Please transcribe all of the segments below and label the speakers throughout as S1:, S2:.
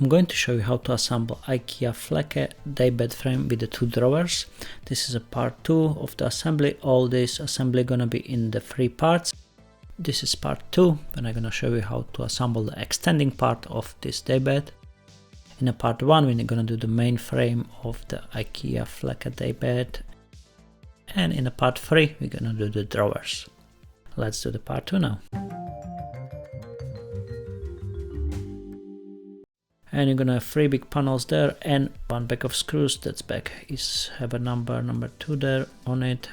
S1: I'm going to show you how to assemble IKEA FLEKKE daybed frame with the 2 drawers. This is a part 2 of the assembly. All this assembly gonna be in the 3 parts. This is part 2, and I'm gonna show you how to assemble the extending part of this daybed. In a part 1 we're gonna do the main frame of the IKEA FLEKKE daybed, and in a part 3 we're gonna do the drawers. Let's do the part 2 now. And you're gonna have 3 big panels there and 1 bag of screws. That bag have a number 2 there on it.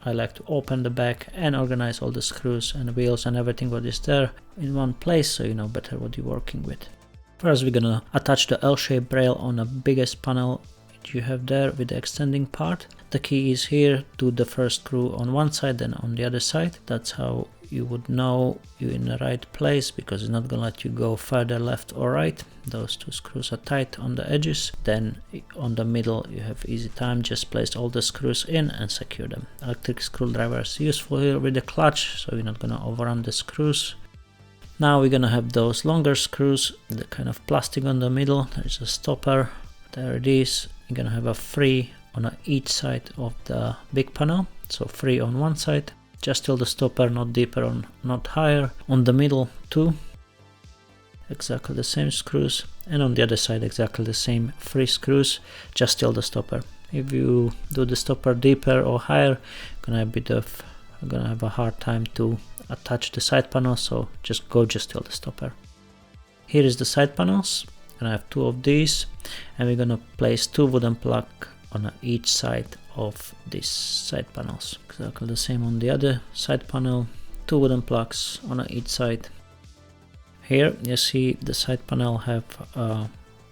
S1: I like to open the bag and organize all the screws and wheels and everything what is there in one place, so you know better what you're working with. First we're gonna attach the L-shaped rail on the biggest panel you have there with the extending part. The key is here to the first screw on one side, then on the other side. That's how you would know you're in the right place, because it's not gonna let you go further left or right. Those 2 screws are tight on the edges. Then on the middle you have easy time, just place all the screws in and secure them. Electric screwdriver is useful here with the clutch, so you're not gonna overrun the screws. Now we're gonna have those longer screws, the kind of plastic on the middle. There's a stopper, there it is. You're gonna have a 3 on each side of the big panel, so 3 on one side, just till the stopper, not deeper or not higher. On the middle 2, exactly the same screws, and on the other side exactly the same 3 screws, just till the stopper. If you do the stopper deeper or higher, you're gonna have a hard time to attach the side panel, so just go till the stopper. Here is the side panels. Gonna have 2 of these, and we're gonna place 2 wooden plugs on each side of these side panels. Exactly the same on the other side panel, 2 wooden plugs on each side. Here you see the side panel have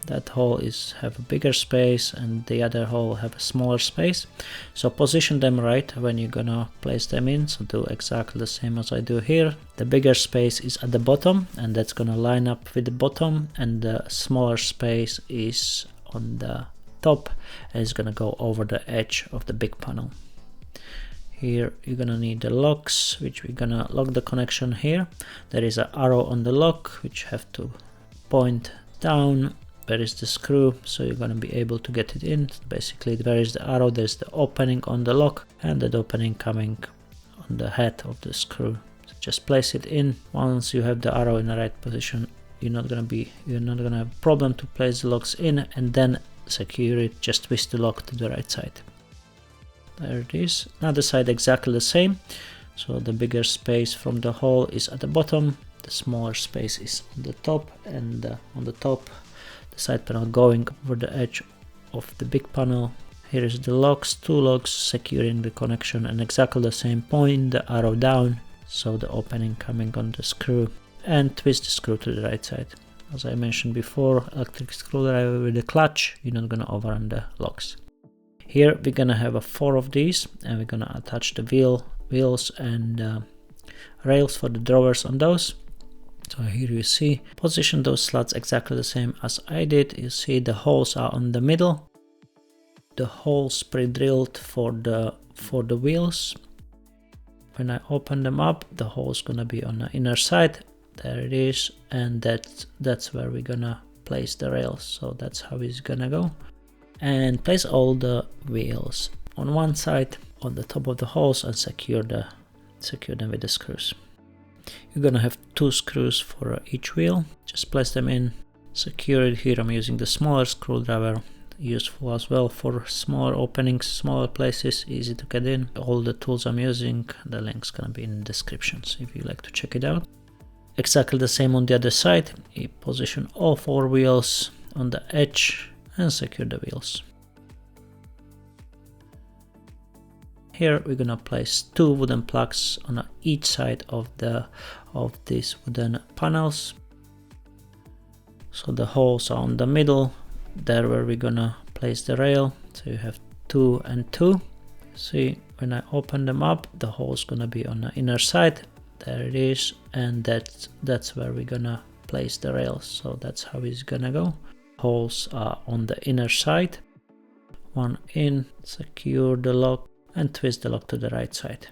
S1: that hole have a bigger space and the other hole have a smaller space. So position them right when you're gonna place them in, so do exactly the same as I do here. The bigger space is at the bottom, and that's gonna line up with the bottom, and the smaller space is on the top, and it's gonna go over the edge of the big panel. Here you're gonna need the locks, which we're gonna lock the connection here. There is an arrow on the lock which have to point down. Where is the screw, so you're gonna be able to get it in. Basically where is the arrow, there's the opening on the lock, and that opening coming on the head of the screw. So just place it in. Once you have the arrow in the right position, you're not gonna have a problem to place the locks in, and then secure it. Just twist the lock to the right side. There it is. Another side exactly the same, so the bigger space from the hole is at the bottom, the smaller space is on the top, and on the top the side panel going over the edge of the big panel. Here is the locks, 2 locks securing the connection, and exactly the same point the arrow down, so the opening coming on the screw, and twist the screw to the right side. As I mentioned before, electric screwdriver with the clutch, you're not gonna overrun the locks. Here we're gonna have 4 of these, and we're gonna attach the wheels and rails for the drawers on those. So here you see, position those slats exactly the same as I did. You see the holes are on the middle. The holes pre-drilled for the wheels. When I open them up, the hole's gonna be on the inner side. There it is, and that's where we're gonna place the rails. So that's how it's gonna go. And place all the wheels on one side on the top of the holes and secure them with the screws. You're gonna have 2 screws for each wheel. Just place them in, secure it. Here I'm using the smaller screwdriver, useful as well for smaller openings, smaller places, easy to get in. All the tools I'm using, the link's gonna be in the descriptions if you like to check it out. Exactly the same on the other side. You position all 4 wheels on the edge and secure the wheels. Here we're gonna place 2 wooden plugs on each side of these wooden panels. So the holes are on the middle, there where we're gonna place the rail. So you have 2 and 2. See, when I open them up, the hole's gonna be on the inner side. There it is, and that's where we're gonna place the rails. So that's how it's gonna go. Holes are on the inner side. 1 in, secure the lock, and twist the lock to the right side.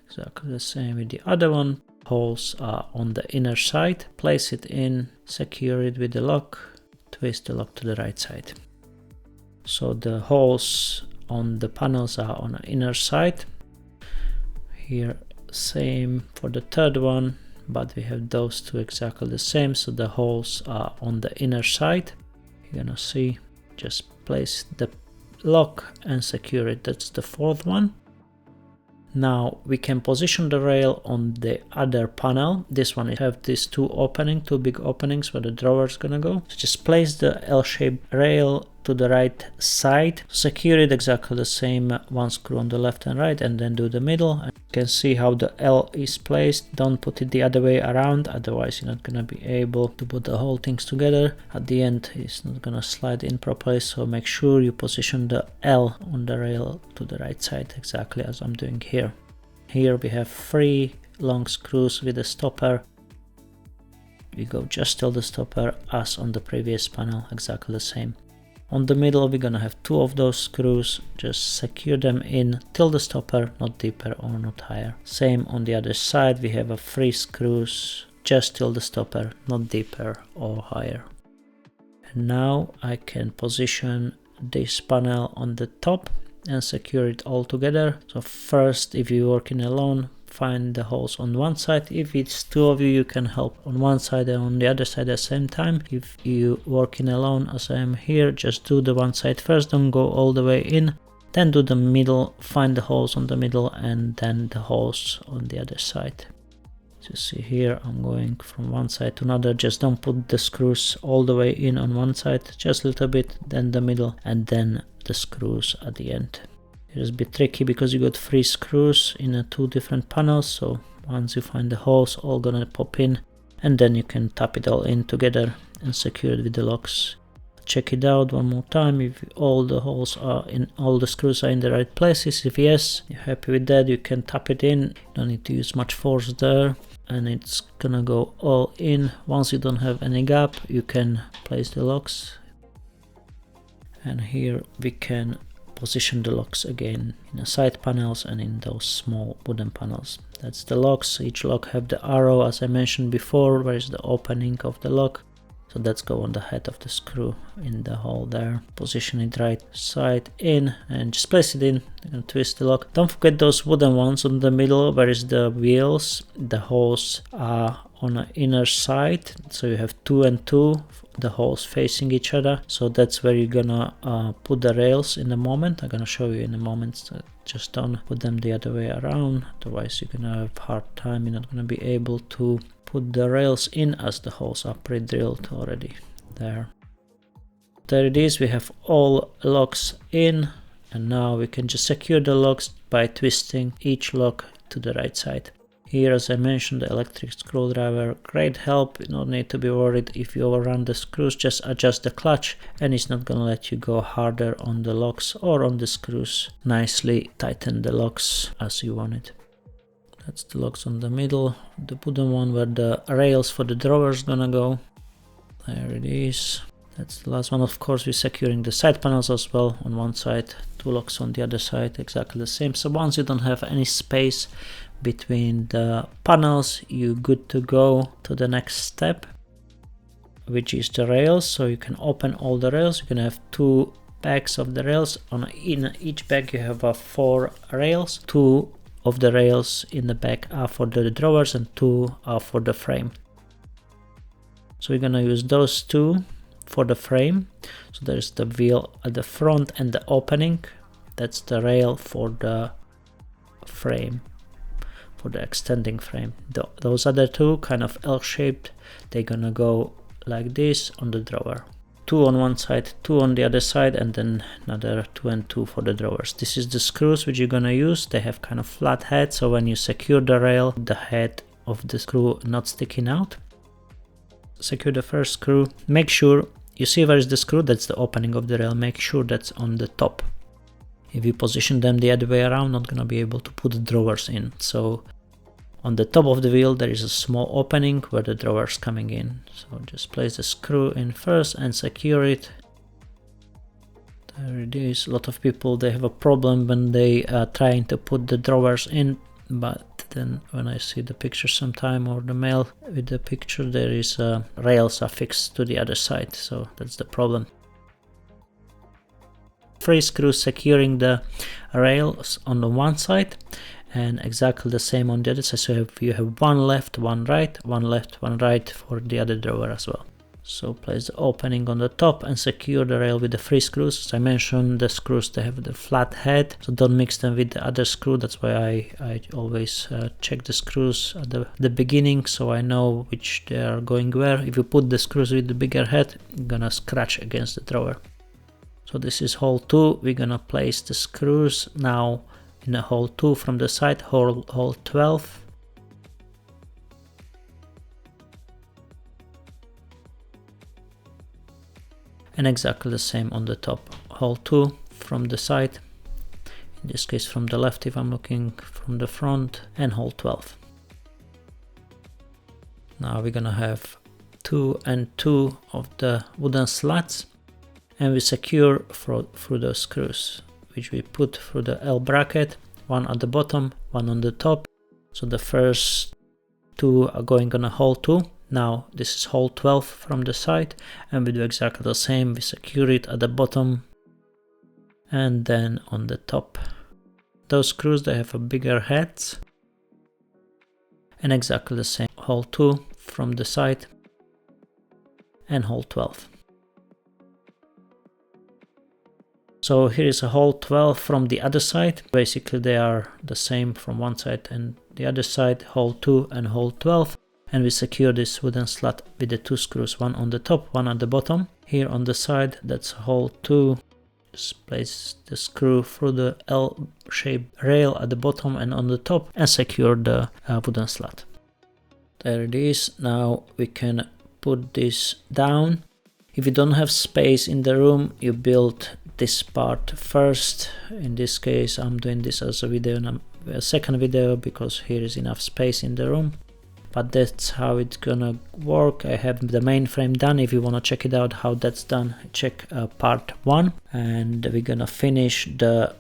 S1: Exactly the same with the other one. Holes are on the inner side. Place it in, secure it with the lock, twist the lock to the right side. So the holes on the panels are on the inner side. Here same for the third one, but we have those two exactly the same, so the holes are on the inner side. You're gonna see, just place the lock and secure it. That's the fourth one. Now we can position the rail on the other panel. This one have these two big openings where the drawer is gonna go. So just place the L-shaped rail to the right side, secure it exactly the same, one screw on the left and right, and then do the middle. And you can see how the L is placed. Don't put it the other way around, otherwise you're not gonna be able to put the whole things together. At the end it's not gonna slide in properly, so make sure you position the L on the rail to the right side, exactly as I'm doing here. Here we have 3 long screws with a stopper. We go just till the stopper as on the previous panel, exactly the same. On the middle we're gonna have 2 of those screws, just secure them in till the stopper, not deeper or not higher. Same on the other side, we have 3 screws just till the stopper, not deeper or higher. And now I can position this panel on the top and secure it all together. So first, if you're working alone, find the holes on one side. If it's 2 of you, you can help on one side and on the other side at the same time. If you working alone as I am here, just do the one side first, don't go all the way in, then do the middle, find the holes on the middle and then the holes on the other side. So see here, I'm going from one side to another. Just don't put the screws all the way in on one side, just a little bit, then the middle and then the screws at the end. It's a bit tricky because you got 3 screws in 2 different panels, so once you find the holes, all gonna pop in and then you can tap it all in together and secure it with the locks. Check it out one more time if all the holes are in, all the screws are in the right places. If yes, you're happy with that, you can tap it in. You don't need to use much force there and it's gonna go all in. Once you don't have any gap, you can place the locks. And here we can position the locks again in the side panels and in those small wooden panels. That's the locks. Each lock have the arrow as I mentioned before, where is the opening of the lock. So that's go on the head of the screw in the hole there. Position it right side in and just place it in and twist the lock. Don't forget those wooden ones on the middle where is the wheels. The holes are on the inner side, so you have 2 and 2, the holes facing each other. So that's where you're gonna put the rails in a moment. I'm gonna show you in a moment. So just don't put them the other way around, otherwise you're gonna have a hard time. You're not gonna be able to put the rails in as the holes are pre-drilled already there. There it is, we have all locks in and now we can just secure the locks by twisting each lock to the right side. Here, as I mentioned, the electric screwdriver, great help. You don't need to be worried if you overrun the screws, just adjust the clutch and it's not gonna let you go harder on the locks or on the screws. Nicely tighten the locks as you want it. That's the locks on the middle, the wooden one where the rails for the drawer is gonna go. There it is. That's the last one. Of course, we're securing the side panels as well on one side, 2 locks on the other side, exactly the same. So once you don't have any space between the panels, you're good to go to the next step, which is the rails. So you can open all the rails. You can have 2 bags of the rails. In each bag you have 4 rails. 2 of the rails in the back are for the drawers and 2 are for the frame. So we're gonna use those 2 for the frame. So there's the wheel at the front and the opening. That's the rail for the frame, for the extending frame. Those other 2 kind of L-shaped, they're gonna go like this on the drawer. 2 on one side, 2 on the other side, and then another 2 and 2 for the drawers. This is the screws which you're gonna use. They have kind of flat head, so when you secure the rail, the head of the screw not sticking out. Secure the first screw. Make sure you see where is the screw, that's the opening of the rail. Make sure that's on the top. If you position them the other way around, not gonna be able to put the drawers in. So on the top of the wheel there is a small opening where the drawer is coming in. So just place the screw in first and secure it. There it is. A lot of people, they have a problem when they are trying to put the drawers in, but then when I see the picture sometime or the mail with the picture, there is rails are fixed to the other side, so that's the problem. 3 screws securing the rails on the one side, and exactly the same on the other side. So you have one left, one right, one left, one right for the other drawer as well. So place the opening on the top and secure the rail with the 3 screws. As I mentioned, the screws, they have the flat head, so don't mix them with the other screw. That's why I always check the screws at the beginning, so I know which they are going where. If you put the screws with the bigger head, you're gonna scratch against the drawer. So this is hole 2. We're gonna place the screws now in the hole 2 from the side, hole 12. And exactly the same on the top, hole 2 from the side, in this case from the left if I'm looking from the front, and hole 12. Now we're gonna have 2 and 2 of the wooden slats, and we secure through those screws, which we put through the L bracket, one at the bottom, one on the top. So the first 2 are going on a hole 2. Now this is hole 12 from the side, and we do exactly the same. We secure it at the bottom and then on the top. Those screws, they have a bigger heads, and exactly the same, hole 2 from the side and hole 12. So here is a hole 12 from the other side. Basically they are the same from one side and the other side, hole 2 and hole 12. And we secure this wooden slat with the 2 screws, one on the top, one at the bottom. Here on the side, that's hole 2. Just place the screw through the L-shaped rail at the bottom and on the top, and secure the wooden slat. There it is. Now we can put this down. If you don't have space in the room, you build this part first. In this case, I'm doing this as a video, a second video, because here is enough space in the room. But that's how it's gonna work. I have the mainframe done. If you wanna check it out how that's done, check part 1. And we're gonna finish the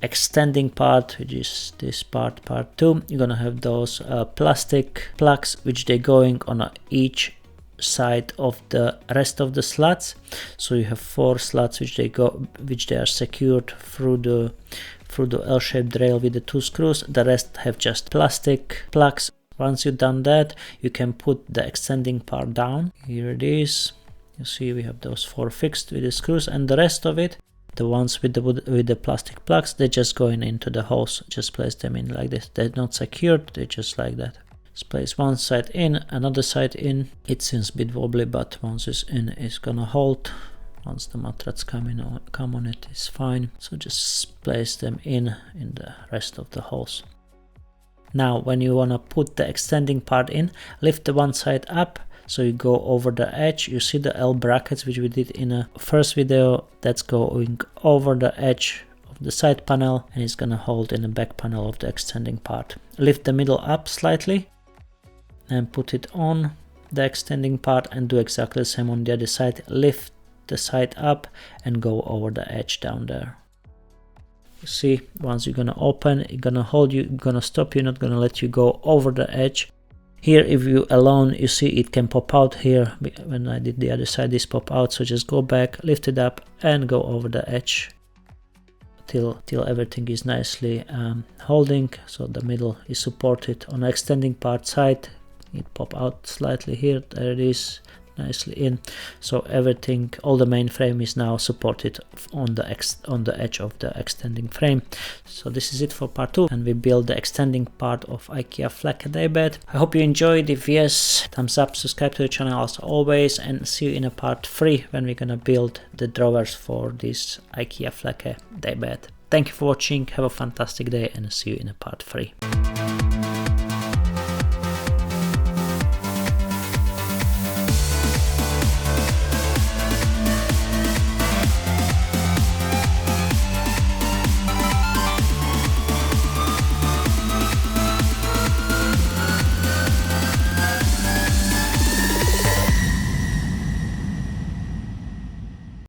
S1: extending part, which is this part 2. You're gonna have those plastic plugs, which they're going on each side of the rest of the slats. So you have 4 slats which they are secured through the L-shaped rail with the 2 screws. The rest have just plastic plugs. Once you've done that, you can put the extending part down. Here it is. You see we have those 4 fixed with the screws, and the rest of it, the ones with the plastic plugs, they're just going into the holes. Just place them in like this. They're not secured, they're just like that. Just place one side in, another side in. It seems a bit wobbly, but once it's in, it's gonna hold. Once the mattress come on it, it's fine. So just place them in the rest of the holes. Now when you want to put the extending part in, lift the one side up so you go over the edge. You see the L brackets which we did in a first video, that's going over the edge of the side panel, and it's gonna hold in the back panel of the extending part. Lift the middle up slightly and put it on the extending part, and do exactly the same on the other side. Lift the side up and go over the edge down there. You see, once you're gonna open, it's gonna hold you, gonna stop you, not gonna let you go over the edge. Here, if you alone, you see it can pop out here. When I did the other side, this pop out. So just go back, lift it up, and go over the edge till everything is nicely holding. So the middle is supported. On the extending part side, it pop out slightly here. There it is, nicely in. So everything, all the main frame is now supported on the edge of the extending frame. So this is it for part 2, and we build the extending part of IKEA FLEKKE daybed. I hope you enjoyed. If yes, thumbs up, subscribe to the channel as always, and see you in a part 3 when we're gonna build the drawers for this IKEA FLEKKE daybed. Thank you for watching, have a fantastic day, and see you in a part 3.